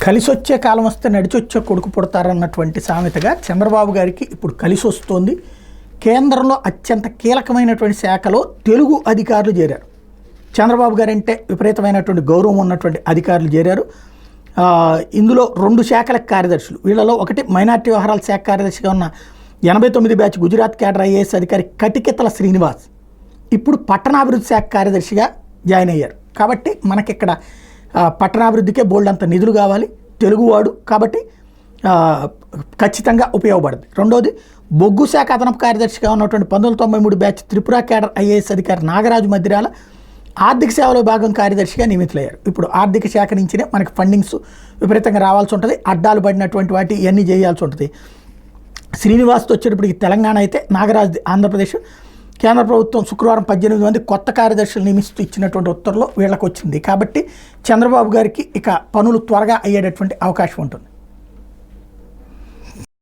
కలిసొచ్చే కాలం వస్తే నడిచొచ్చే కొడుకు పుడతారన్నటువంటి సామెతగా చంద్రబాబు గారికి ఇప్పుడు కలిసి వస్తోంది. కేంద్రంలో అత్యంత కీలకమైనటువంటి శాఖలో తెలుగు అధికారులు చేరారు. చంద్రబాబు గారు అంటే విపరీతమైనటువంటి గౌరవం ఉన్నటువంటి అధికారులు చేరారు. ఇందులో 2 శాఖల కార్యదర్శులు, వీళ్ళలో ఒకటి మైనార్టీ వ్యవహారాల శాఖ కార్యదర్శిగా ఉన్న 89 బ్యాచ్ గుజరాత్ క్యాడర్ ఐఏఎస్ అధికారి కటికెతల శ్రీనివాస్ ఇప్పుడు పట్టణాభివృద్ధి శాఖ కార్యదర్శిగా జాయిన్ అయ్యారు. కాబట్టి మనకిక్కడ పట్టణాభివృద్ధికే బోల్డ్ అంత నిధులు కావాలి, తెలుగువాడు కాబట్టి ఖచ్చితంగా ఉపయోగపడుతుంది. రెండోది, బొగ్గు శాఖ అదనపు కార్యదర్శిగా ఉన్నటువంటి 1993 బ్యాచ్ త్రిపుర క్యాడర్ ఐఏఎస్ అధికారి నాగరాజు మద్దిరాల ఆర్థిక సేవలో భాగం కార్యదర్శిగా నియమితులయ్యారు. ఇప్పుడు ఆర్థిక శాఖ నుంచినే మనకి ఫండింగ్స్ విపరీతంగా రావాల్సి ఉంటుంది, అడ్డాలు పడినటువంటి వాటి ఇవన్నీ చేయాల్సి ఉంటుంది. శ్రీనివాస్తో వచ్చేటప్పటికి తెలంగాణ అయితే నాగరాజు ఆంధ్రప్రదేశ్. కేంద్ర ప్రభుత్వం శుక్రవారం 18 మంది కొత్త కార్యదర్శులు నియమిస్తూ ఇచ్చినటువంటి ఉత్తర్వులో వీళ్ళకి వచ్చింది. కాబట్టి చంద్రబాబు గారికి ఇక పనులు త్వరగా అయ్యేటటువంటి అవకాశం ఉంటుంది.